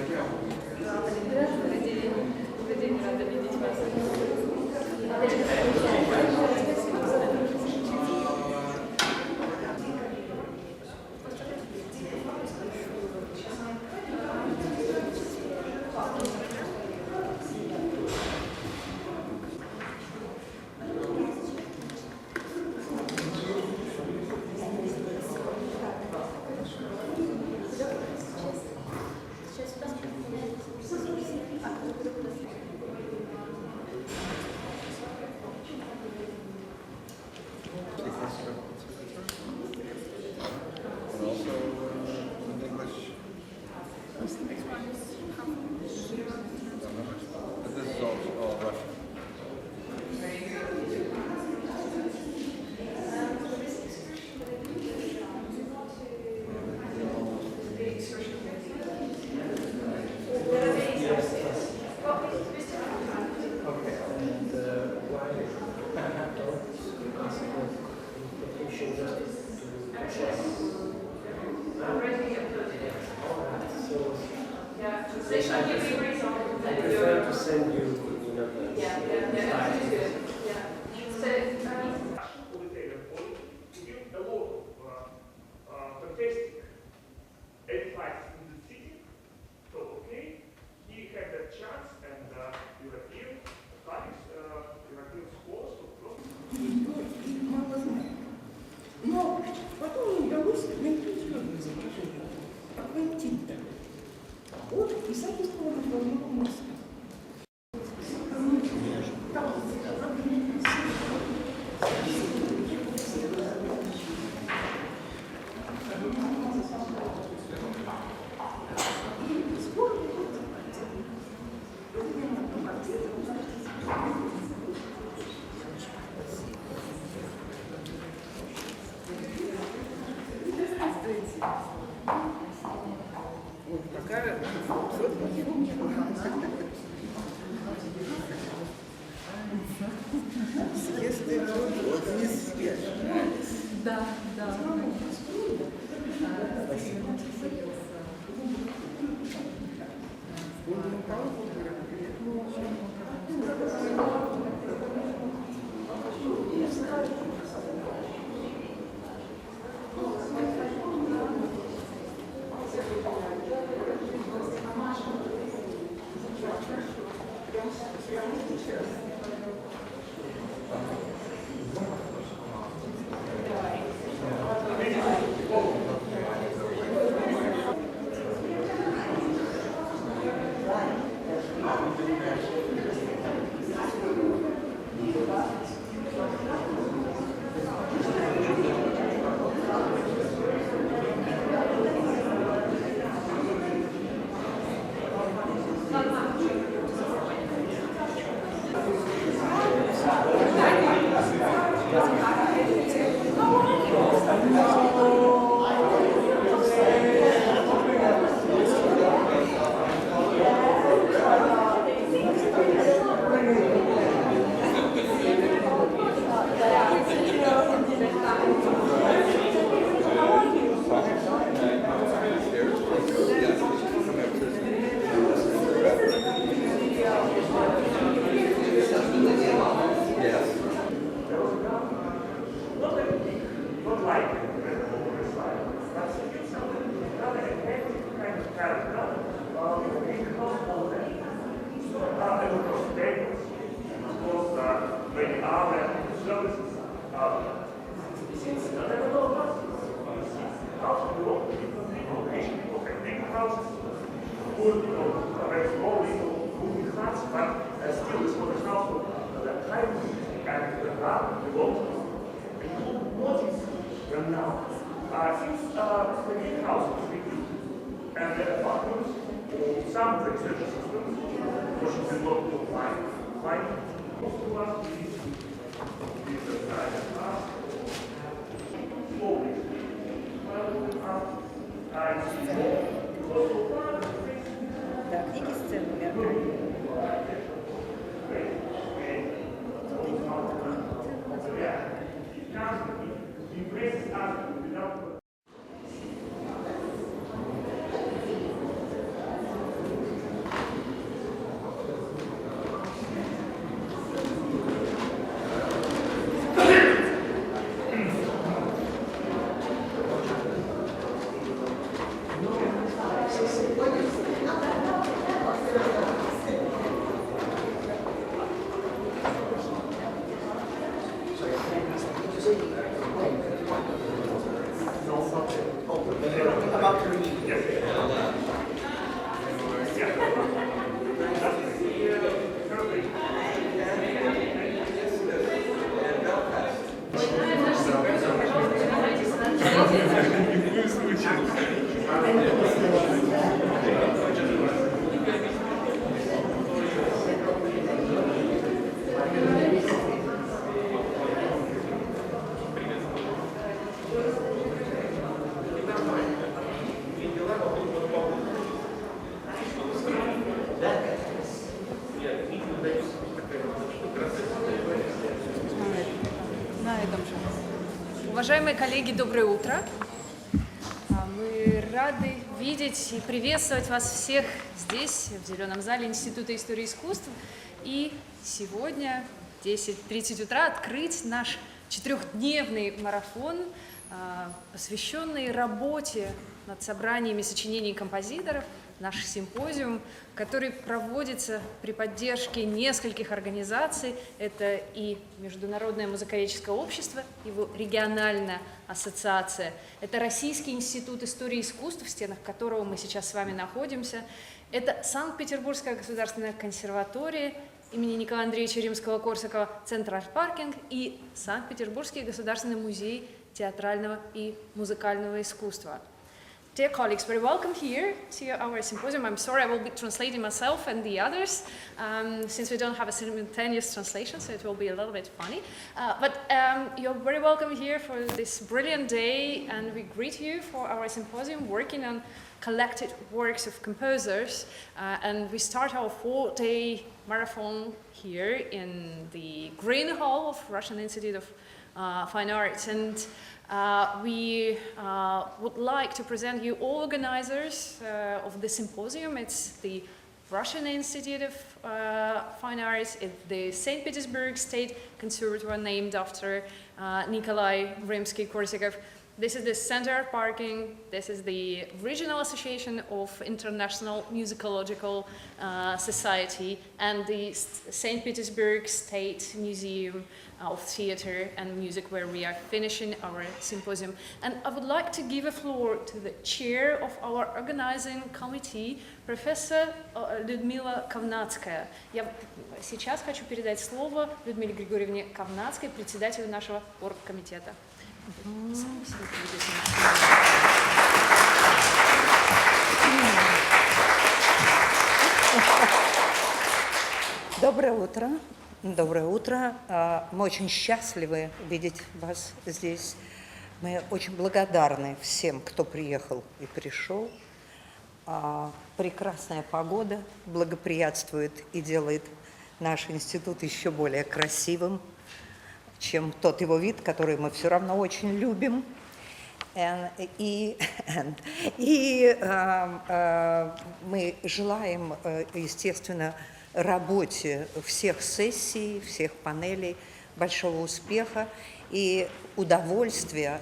Добрый день, рада видеть вас. Да, да. Да, книги сцены Уважаемые коллеги, доброе утро. Мы рады видеть и приветствовать вас всех здесь, в Зеленом зале Института истории искусств. И сегодня в 10:30 утра открыть наш 4-дневный марафон, посвященный работе над собраниями сочинений композиторов, наш симпозиум, который проводится при поддержке нескольких организаций. Это и Международное музыковедческое общество, его региональная ассоциация. Это Российский институт истории искусств, в стенах которого мы сейчас с вами находимся. Это Санкт-Петербургская государственная консерватория имени Николая Андреевича Римского-Корсакова, Центр арт-паркинг и Санкт-Петербургский государственный музей театрального и музыкального искусства. Dear colleagues, very welcome here to our symposium. I'm sorry I will be translating myself and the others since we don't have a simultaneous translation, so it will be a little bit funny. But you're very welcome here for this brilliant day, and we greet you for our symposium working on collected works of composers. And we start our 4-day marathon here in the Green Hall of Russian Institute of Fine Arts. And we would like to present you organizers of the symposium. It's the Russian Institute of Fine Arts, it's the St. Petersburg State Conservatoire named after Nikolai Rimsky-Korsakov. This is the Center Parking. This is the Regional Association of International Musicological Society and the St. Petersburg State Museum of Theater and Music, where we are finishing our symposium. And I would like to give a floor to the chair of our organizing committee, Professor Людмила Ковнацкая. Я сейчас хочу передать слово Людмиле Григорьевне Ковнацкой, председателю нашего оргкомитета. Доброе утро. Доброе утро. Мы очень счастливы видеть вас здесь. Мы очень благодарны всем, кто приехал и пришел. Прекрасная погода благоприятствует и делает наш институт еще более красивым, чем тот его вид, который мы все равно очень любим. И мы желаем, естественно, работе всех сессий, всех панелей большого успеха и удовольствия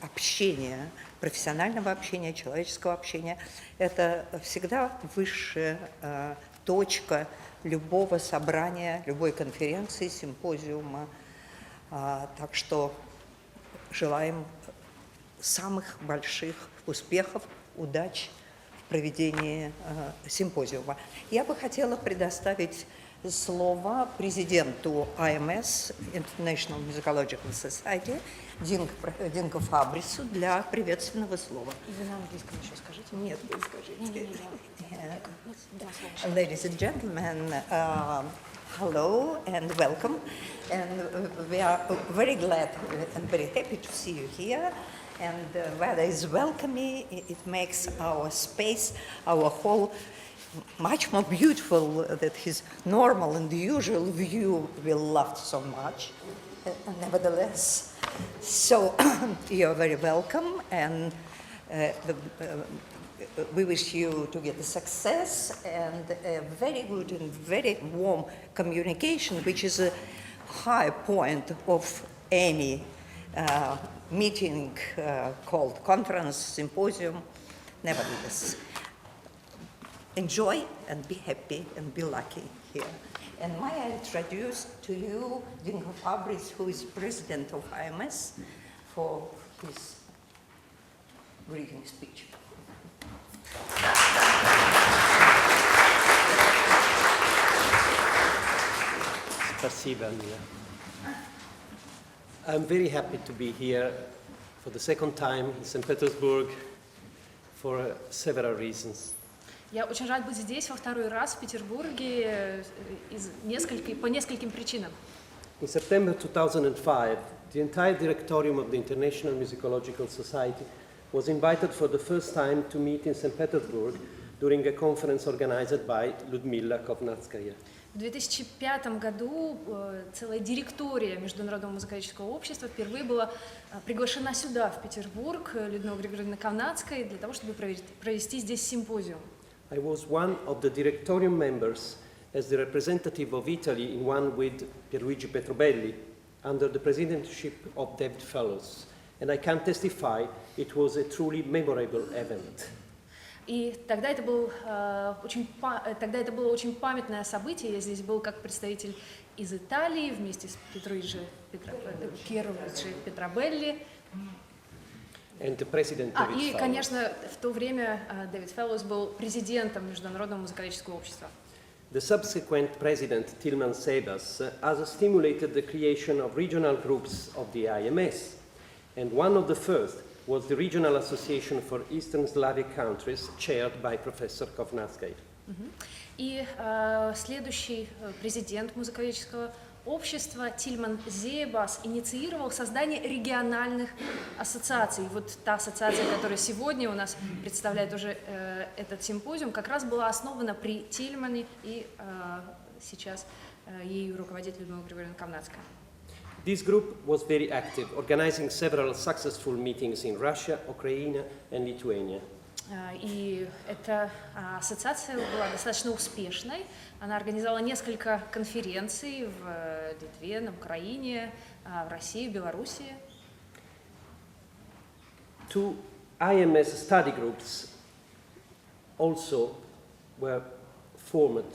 общения, профессионального общения, человеческого общения. Это всегда высшая точка любого собрания, любой конференции, симпозиума. Так что желаем самых больших успехов, удач в проведении симпозиума. Я бы хотела предоставить слово президенту АМС, International Musicological Society, Динко Фабрису для приветственного слова. И вы на английском еще скажите? Нет, вы скажите. Ladies and gentlemen, hello and welcome. And we are very glad and very happy to see you here. And weather is welcoming. It makes our space, our hall, much more beautiful than his normal and usual view we loved so much. Nevertheless, so you're very welcome, and we wish you to get the success and a very good and very warm communication, which is a high point of any meeting called conference, symposium. Nevertheless, enjoy and be happy and be lucky here. And may I introduce to you Dinko Fabris, who is president of IMS, for his greeting speech. Спасибо, Mia. I'm very happy to be here for the second time in St. Petersburg for several reasons. Я очень рад быть здесь во второй раз в Петербурге по нескольким причинам. In September 2005, the entire directorium of the International Musicological Society was invited for the first time to meet in St. Petersburg during a conference organized by Людмила Ковнацкая. В 2005 году целая директория Международного музыкального общества впервые была приглашена сюда, в Петербург, Людмилой Григорьевной Ковнацкой, для того, чтобы провести здесь симпозиум. I was one of the directorium members as the representative of Italy in one with Pierluigi Petrobelli under the presidency of David Fellows, and I can testify it was a truly memorable event. И тогда это было очень памятное событие. Я здесь был как представитель из Италии вместе с Pierluigi Petrobelli. And the president David И, Fellows. конечно, в то время Дэвид Феллоус был президентом Международного музыкального общества. The subsequent president, Tilman Sebas, has stimulated the creation of regional groups of the IMS, and one of the first was the Regional Association for Eastern Slavic Countries, chaired by Professor Kovnatskaya. И следующий президент музыковедческого общества Тильман Зебас инициировал создание региональных ассоциаций. Вот та ассоциация, которая сегодня у нас представляет уже этот симпозиум, как раз была основана при Тильмане, и сейчас ею руководит Людмила Григорьевна Ковнацкая. This group was very active, organizing several successful meetings in Russia, Ukraine and Lithuania. И эта ассоциация была достаточно успешной. Она организовала несколько конференций в Литве, на Украине, в России, в Беларуси. Two IMS study groups also were formed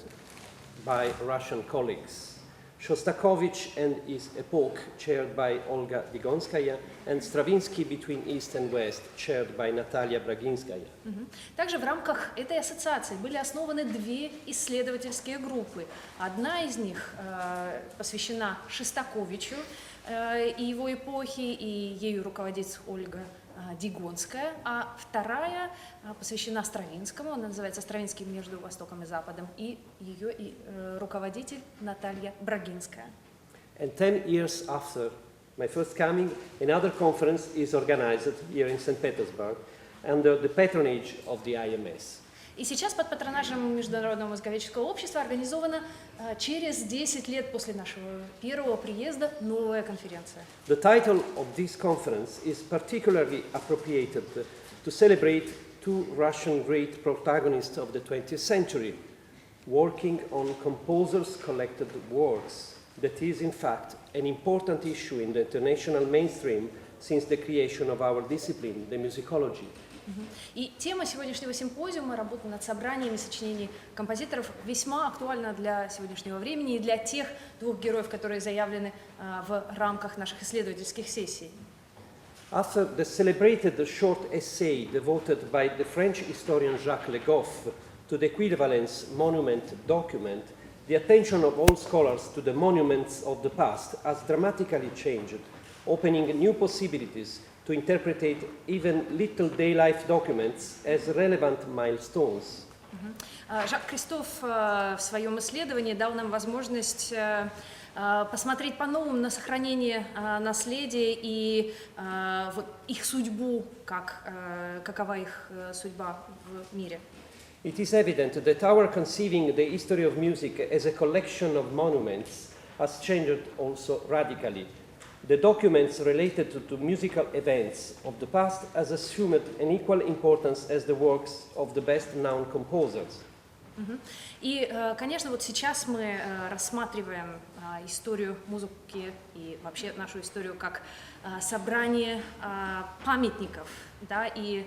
by Russian colleagues. Shostakovich and his Epoch, chaired by Olga Digonskaya, and Stravinsky Between East and West, chaired by Natalia Braginskaya. Также в рамках этой ассоциации были основаны две исследовательские группы. Одна из них посвящена Шостаковичу и его эпохе, и ею руководит Ольга Дигонская, а вторая посвящена Стравинскому, она называется «Стравинский между Востоком и Западом», и ее руководитель Наталья Брагинская. And 10 years after my first coming, another conference is organized here in St. Petersburg under the patronage of the IMS. И сейчас под патронажем Международного музыковедческого общества организована через 10 лет после нашего первого приезда новая конференция. The title of this conference is particularly appropriated to celebrate two Russian great protagonists of the 20th century, working on composers' collected works. That is, in fact, an important issue in the international mainstream since the creation of our discipline, the musicology. И тема сегодняшнего симпозиума «Работа над собранием и сочинений композиторов» весьма актуальна для сегодняшнего времени и для тех двух героев, которые заявлены в рамках наших исследовательских сессий. After the celebrated short essay devoted by the French historian Jacques Le Goff to the equivalence monument-document, the attention of all scholars to the monuments of the past has dramatically changed, opening new possibilities to interpret even little day-life documents as relevant milestones. Жак Кристоф в своем исследовании дал нам возможность посмотреть по-новому на сохранение наследия и вот их судьбу, какова их судьба в мире. It is evident that our conceiving the history of music as a collection of monuments has changed also radically. The documents related to musical events of the past has assumed an equal importance as the works of the best-known composers. И, конечно, вот сейчас мы рассматриваем историю музыки и вообще нашу историю как собрание памятников, да, и,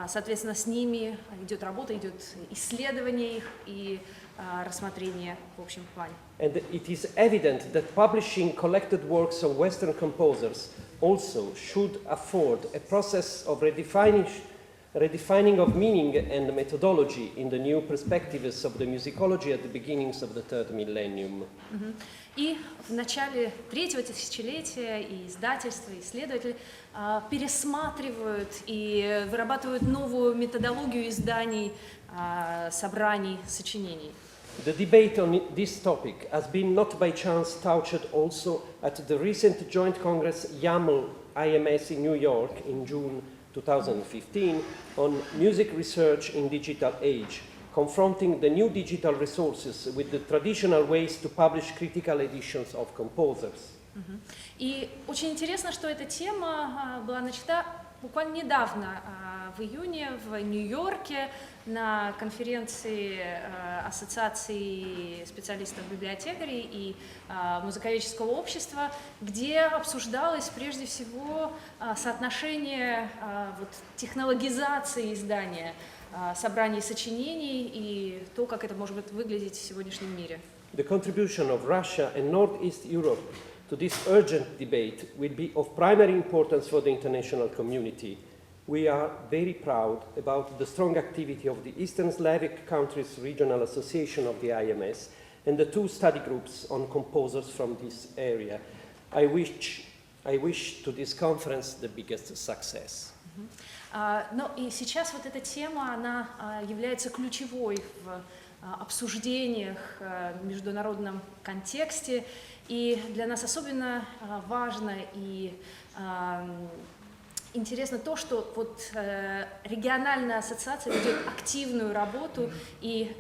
соответственно, с ними идет работа, идет исследование их и рассмотрение в общем плане. And it is evident that publishing collected works of Western composers also should afford a process of redefining of meaning and methodology in the new perspectives of the musicology at the beginnings of the third millennium. И в начале третьего тысячелетия и издательства, и исследователи пересматривают и вырабатывают новую методологию изданий, собраний, сочинений. The debate on this topic has been not by chance touched also at the recent Joint Congress YAML-IMS in New York in June 2015 on music research in digital age, confronting the new digital resources with the traditional ways to publish critical editions of composers. И очень интересно, что эта тема была начата буквально недавно, в июне, в Нью-Йорке, на конференции Ассоциации специалистов-библиотекарей и музыковедческого общества, где обсуждалось прежде всего соотношение технологизации издания собраний сочинений и то, как это может выглядеть в сегодняшнем мире. The contribution of Russia and Northeast Europe to this urgent debate will be of primary importance for the international community. We are very proud about the strong activity of the Eastern Slavic Countries Regional Association of the IMS and the 2 study groups on composers from this area. I wish to this conference the biggest success. Но и сейчас вот эта тема, она является ключевой в обсуждениях в международном контексте, и для нас особенно важно и интересно то, что региональная ассоциация ведет активную работу и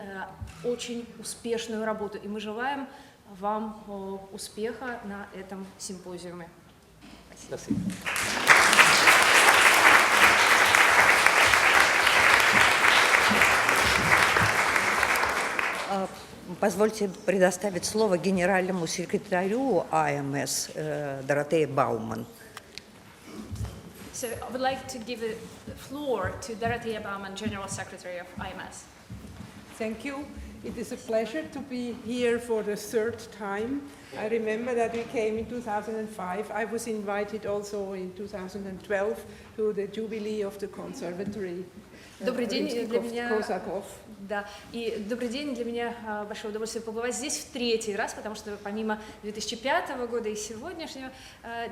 очень успешную работу, и мы желаем вам успеха на этом симпозиуме. Спасибо. Позвольте предоставить слово генеральному секретарю АМС Доротее Бауман. So I would like to give the floor to Dorothea Baumann, General Secretary of IMS. Thank you. It is a pleasure to be here for the 3rd time. I remember that we came in 2005. I was invited also in 2012 to the Jubilee of the Conservatory. Добрый день, для меня, да, и добрый день, для меня большое удовольствие побывать здесь в 3-й раз, потому что помимо 2005 года и сегодняшнего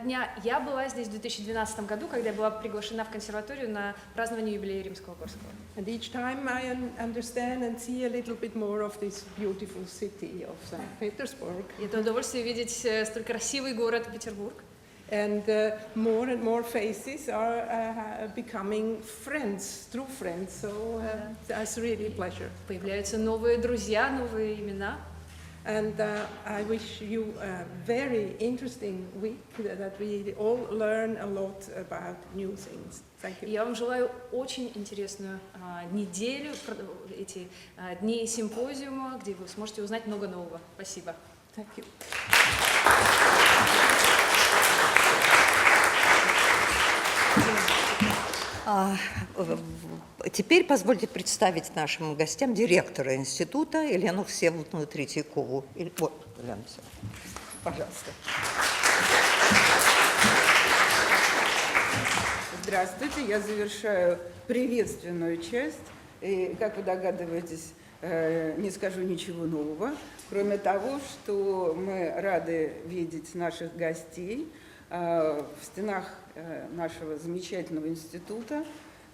дня, я была здесь в 2012 году, когда я была приглашена в консерваторию на празднование юбилея Римского-Корского. And each time I understand and see a little bit more of this beautiful city of St. Petersburg. И это удовольствие видеть столь красивый город Петербург. And more faces are becoming friends, true friends, so that's really a pleasure. Появляются новые друзья, новые имена. And I wish you a very interesting week, that we all learn a lot about new things. Thank you. Я вам желаю очень интересную неделю, эти дни симпозиума, где вы сможете узнать много нового. Спасибо. Thank you. Теперь позвольте представить нашим гостям директора института Елену Всеволодовну Третьякову. Вот, Елена Всеволодовна, пожалуйста. Здравствуйте, я завершаю приветственную часть. И, как вы догадываетесь, не скажу ничего нового, кроме того, что мы рады видеть наших гостей в стенах нашего замечательного института,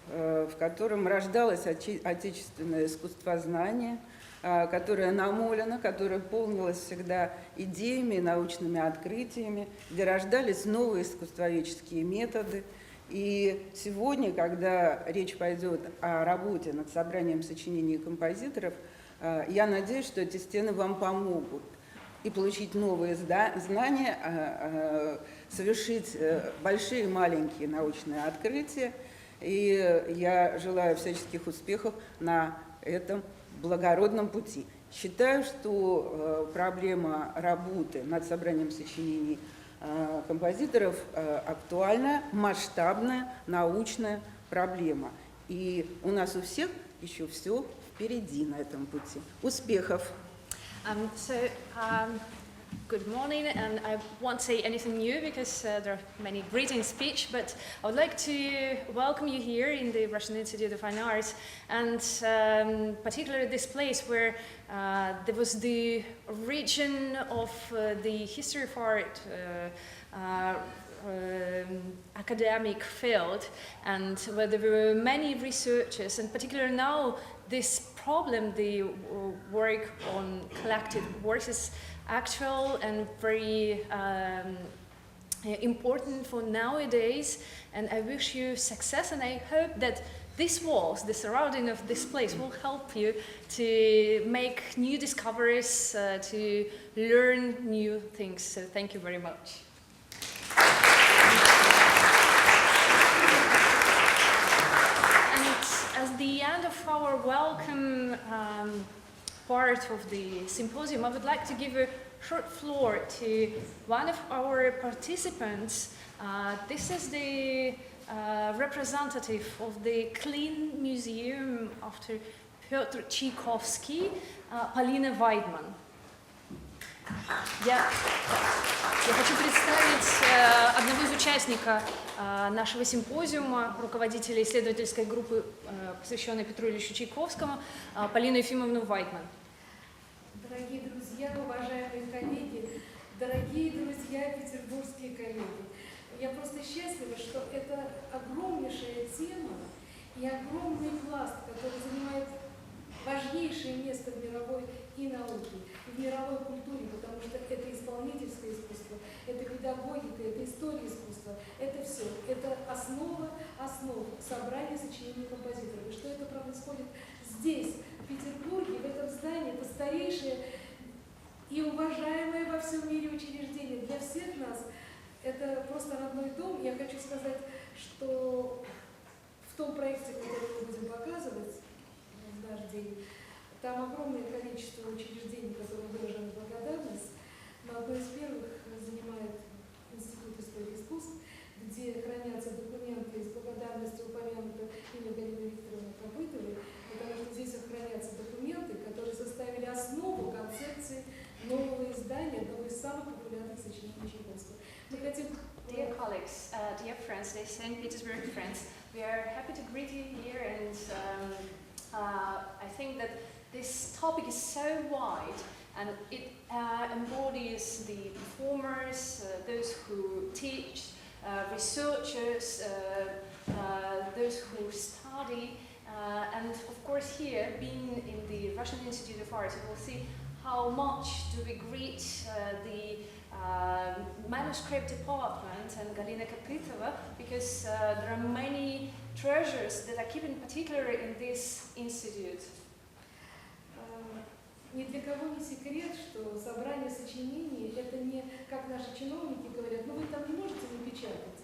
в котором рождалось отечественное искусствознание, которое намолено, которое полнилось всегда идеями, научными открытиями, где рождались новые искусствоведческие методы. И сегодня, когда речь пойдет о работе над собранием сочинений композиторов, я надеюсь, что эти стены вам помогут и получить новые знания, совершить большие и маленькие научные открытия. И я желаю всяческих успехов на этом благородном пути. Считаю, что проблема работы над собранием сочинений композиторов актуальная, масштабная, научная проблема. И у нас у всех еще все впереди на этом пути. Успехов! Good morning, and I won't say anything new because there are many greeting speech, but I would like to welcome you here in the Russian Institute of Fine Arts, and particularly this place where there was the origin of the history of art academic field, and where there were many researchers, and particularly now this problem, the work on collected works, is actual and very important for nowadays, and I wish you success, and I hope that these walls, the surrounding of this place will help you to make new discoveries, to learn new things. So thank you very much. And as the end of our welcome part of the symposium, I would like to give a short floor to one of our participants. This is the representative of the Clean Museum after Piotr Tchaikovsky, Полина Вайдман. Я хочу представить одного из участников нашего симпозиума, руководителя исследовательской группы, посвященной Петру Ильичу Чайковскому, Полину Ефимовну Вайдман. Дорогие друзья, уважаемые коллеги, дорогие друзья, петербургские коллеги, я просто счастлива, что это огромнейшая тема и огромный пласт, который занимает важнейшее место в мировой и науке, и в мировой культуре, потому что это исполнительское искусство, это педагогика, это история искусства, это все, это основа собрания сочинений композиторов. И что это происходит здесь, в Петербурге, в этом здании, это старейшее и уважаемое во всем мире учреждение. Для всех нас это просто родной дом. Я хочу сказать, что в том проекте, который мы будем показывать в наш день, там огромное количество учреждений, которым выражена благодарность. Но одно из первых занимает Институт истории искусств, где хранятся документы, с благодарностью упомянуто имя Галины Викторовны Копытовой, потому что здесь хранятся документы, которые составили основу концепции нового издания одного из самых популярных сочинений Чайковского. Мы хотим... Dear colleagues, dear friends, dear St. Petersburg friends, we are happy to greet you here, and I think that this topic is so wide, and it embodies the performers, those who teach, researchers, those who study, and of course here, being in the Russian Institute of Arts, you will see how much do we greet the manuscript department and Galina Kopytova, because there are many treasures that are kept particularly in this institute. Ни для кого не секрет, что собрание сочинений – это не, как наши чиновники говорят, ну вы там не можете напечатать.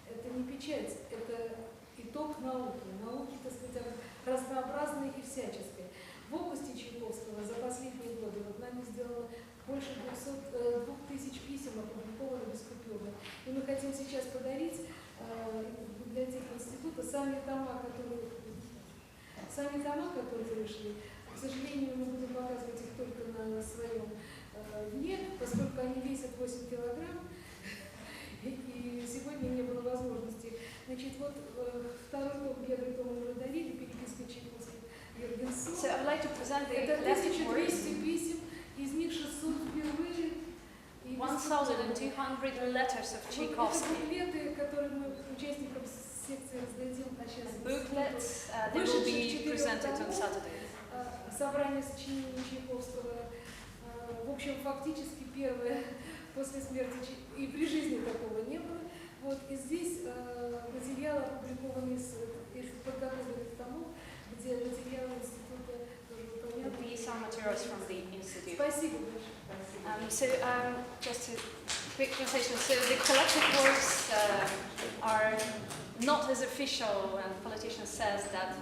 Это не печать, это итог науки. Науки, так сказать, разнообразной и всяческой. В области Чайковского за последние годы вот нами сделано больше 2000 писем, опубликовано бескупюрно. И мы хотим сейчас подарить в библиотеке института сами тома, которые вышли. К сожалению, мы будем показывать их только на своем дне, поскольку они весят 8 килограмм, и сегодня не было возможности. Значит, вот второй том, первый том мы уже дарили, переписка Чайковского Юргенсу. So I would like to present the Это 1200 писем, из них 600 впервые. 1,200 letters of Tchaikovsky. Это буклеты, которые мы участникам секции раздадим на час. Booklets that will be presented on Saturday. Собрание сочинений Чайковского, в общем, фактически первое после смерти, и при жизни такого не было. Вот, и здесь материалы опубликованы из подготовленных томов, где материалы института тоже упомянуты. These are materials from the institute. Спасибо большое. Just a quick translation. So the collected works are not as official, and politicians says that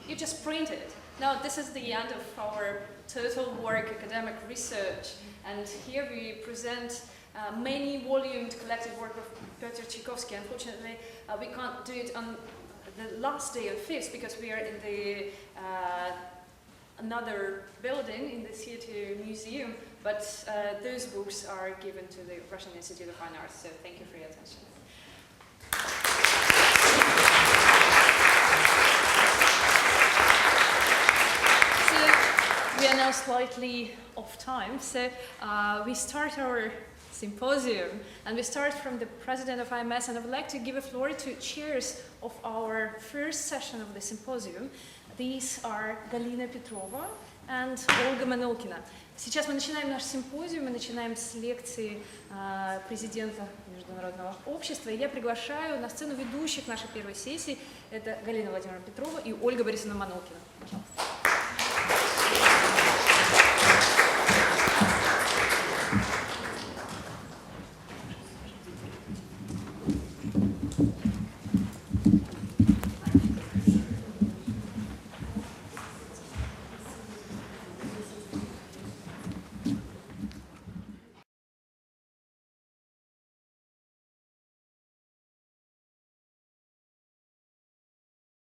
you just print it. No, this is the end of our total work, academic research, and here we present many volumed collected work of Piotr Tchaikovsky. Unfortunately, we can't do it on the last day of 5th because we are in the another building in the theater museum, but those books are given to the Russian Institute of Fine Arts, so thank you for your attention. We are now slightly off time, so we start our symposium, and we start from the president of IMS, and I would like to give a floor to chairs of our first session of the symposium. These are Galina Petrova and Olga Manolkina. Сейчас мы начинаем наш симпозиум, мы начинаем с лекции президента Международного общества. И я приглашаю на сцену ведущих нашей первой сессии. Это Галина Владимировна Петрова и Ольга Борисовна Манолкина. Пожалуйста.